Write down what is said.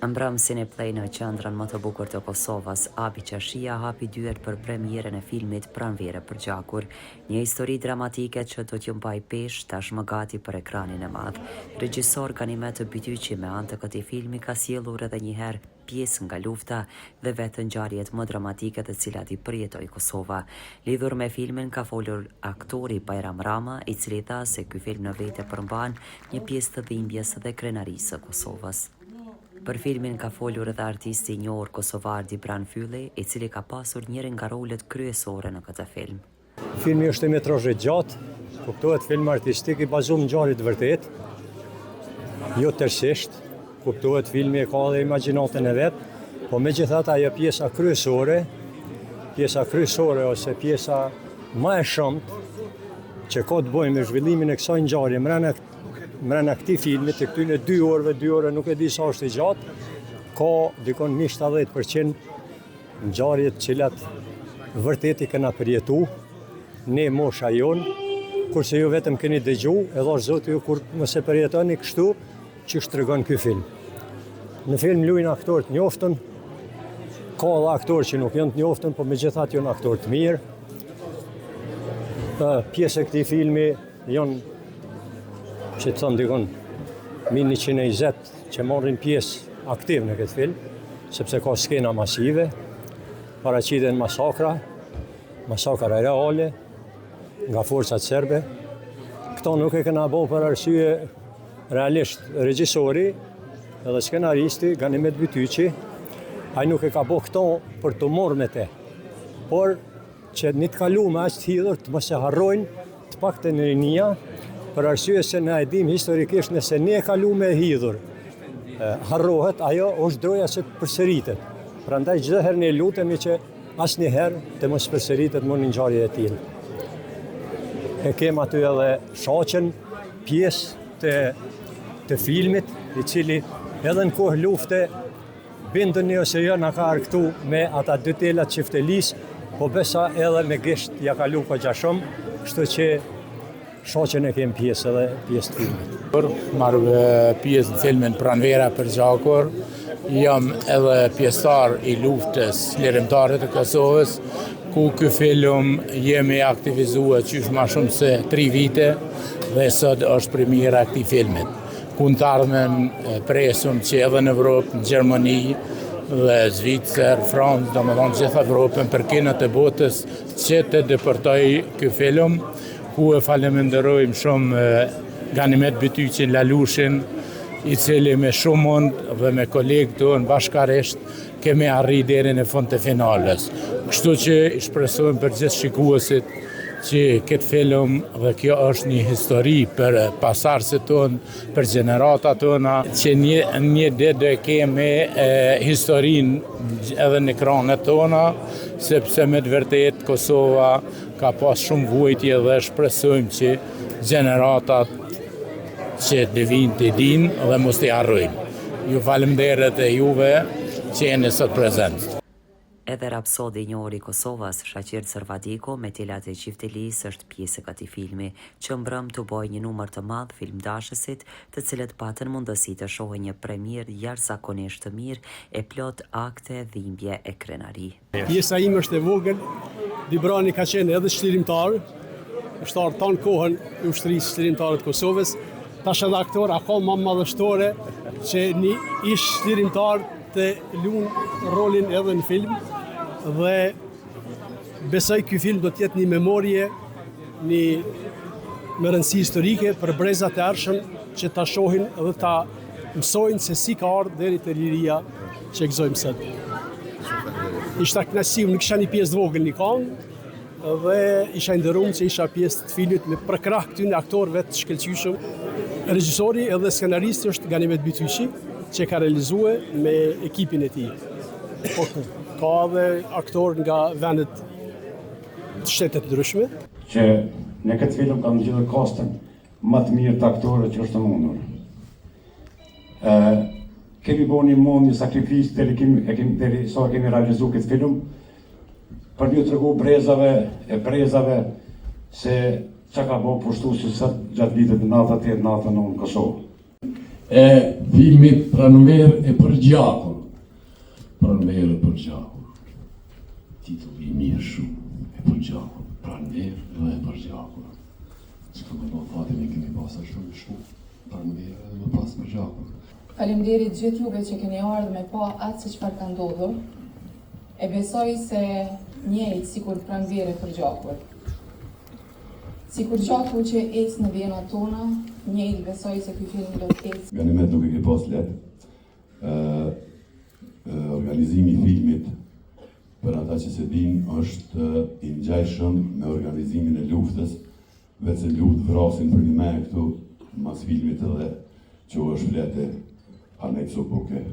Mbrëmsin e plej në qendrën më të bukur të Kosovës, Abi Qashia hapi dyert për premierën e filmit Pranvera për gjakur, një histori dramatike që do t'ju mbaj pesh tashmë gati për ekranin e madh. Regjisor Ganimet Bytyqi me anë të këtij filmi ka sjellur edhe një herë pjesë nga lufta dhe vetë ngjarjet më dramatike të cilat i përjetoi Kosova. Lidhur me filmin ka folur aktori Bajram Rama, i cili tha se ky film në vete përmban një pjesë të dhimbjes dhe krenarisë së Kosovës. Për filmin ka folur edhe artisti i njohur kosovar Dibran Fylli, i cili ka pasur njërin nga rolet kryesore në këtë film. Filmi është metrozh i gjatë, kuptohet film artistik i bazuar në ngjarje të vërtetë, jo tërësisht, kuptohet filmi ka edhe imagjinatën e vet, po megjithatë ajo pjesa kryesore ose pjesa më e shumtë që ka të bëjë me zhvillimin e kësaj ngjarje mrena këtij filmi, të këtyre 2 orëve nuk e di sa është i gjatë, ka dikon 70% ngjarje të cilat vërtet i kena përjetu, ne mosha jonë, kurse ju vetëm keni dëgju, edhe është Zoti ju kur mos e përjetoni kështu, që tregon ky film. Në film luajnë aktorë të njoftën, ka edhe aktorë që nuk janë të njoftën, por megjithatë janë aktorë të mirë. Pjesë e këtij filmi janë që të thënë dikon 120 që marrin pjesë aktiv në këtë film, sepse ka skena masive, paraqiten masakra reale nga forcat serbe. Këto nuk e kena bëu për arsye realisht regjisori edhe skenaristi Ganimet Bytyqi, ai nuk e ka bëu këto për të marrë me te, por që një të kalume aq të hidhur të mos e harrojnë të paktën në rinia, për arsye se na e dim historikisht nëse ne e kalume e hidhur, harrohet, ajo është droja që të përsëritet. Prandaj çdo herë ne lutemi që asnjëherë të mos përsëritet më një ngjarje e tillë. E kem aty edhe shaqen, pjesë të filmit, i cili edhe në kohë lufte bindeni ose jo na ka arktu me ata 2 telat çiftelis, po besa edhe me gisht ja kalu goxha shumë, kështu që shaqen e kem pjesë edhe pjesë të filmit. Marrë pjesë në filmin Pranvera për gjakur, jam edhe pjesëtar i luftës lirimtare të Kosovës, ku ky film jemi aktivizuar qysh ma shumë se 3 vite dhe sot është premiera e këtij filmit. Ku në të ardhmen presum që edhe në Evropë, në Gjermani dhe Zvicër, Francë, domethënë gjithë Evropën, për kinët e botës që të depërtoj ky film, ku e faleminderojmë shumë Ganimet Bytyqin Lalushin, i cili me shumë mund dhe me kolegë tonë bashkarisht kemi arrit deri në fund të finales. Kështu që i shpresojmë për gjithë shikuesit që këtë film dhe kjo është një histori për pasardhësit tonë, për gjeneratat tona, që një ditë do kemi historinë edhe në ekranet tona, sepse me të vërtet Kosova ka pas shumë vujtje dhe shpresojmë që gjeneratat që të vinë të dinë dhe mos t'i harrojnë. Ju falemnderit e juve që jeni sot prezent. Edhe rapsodi i njohur i Kosovës, Shaqir Zërvadiko, me telat e qiftelisë është pjesë e këtij filmi, që mbrëm të bojë një numër të madh filmdashësit, të cilët patën mundësi të shohin një premierë jashtëzakonisht të mirë e plot akte, dhimbje e krenari. Pjesa ime është e vogël, Dibrani ka qenë edhe çlirimtar, është ardhur tan kohën e ushtrisë çlirimtare të Kosovës, tash edhe aktor, akoma më madhështore që një ish çlirimtar të luajë rolin edhe në film, dhe besoj ky film do të jetë një memorie, një me rëndësi historike për brezat e ardhshëm që ta shohin dhe ta mësojnë se si ka ardhur deri te liria që gëzojmë sot. Ishte kënaqësi, nuk isha një pjesë vogël në këngë, dhe isha nderuar që isha pjesë të filmit me për krah këtyre aktorëve të shkëlqyeshëm. Regjisori edhe skenaristi është Ganimet Bytyqi, që ka realizuar me ekipin e tij. Po ka edhe aktorë nga vendet të shtetet ndryshme. Që në këtë film kam gjithë kastën më të mirë të aktorëve që është mundur. Kemi bërë një mund, një sakrificë deri sa kemi realizuar këtë film, për një tregu brezave se që ka bërë pushtuesi sot gjatë vitet 98-99 në Kosovë. e filmit Pranverë e përgjakur. Pranverë e përgjakur. Titulli i mirë shumë, e përgjakur. Pranverë dhe e përgjakur. Që të më fatin e kemi pasa shumë shumë. Pranverë dhe më pas përgjakur. Faleminderit gjithë juve që keni ardhur me pa atë se çfarë ka ndodhur. E besoj se njëjtë sikur Pranverë e përgjakur. Sikur gjaku që ecë në vjenat tona, njëjtë besoj se ky film do të ecë. Ganimet nuk e ke pas lehtë. Organizimi i filmit, për ata që se din, është i ngjajshëm me organizimin e luftës, vetë se luftë vrasin për një me këtu, mas filmit edhe që është flete anekso buke.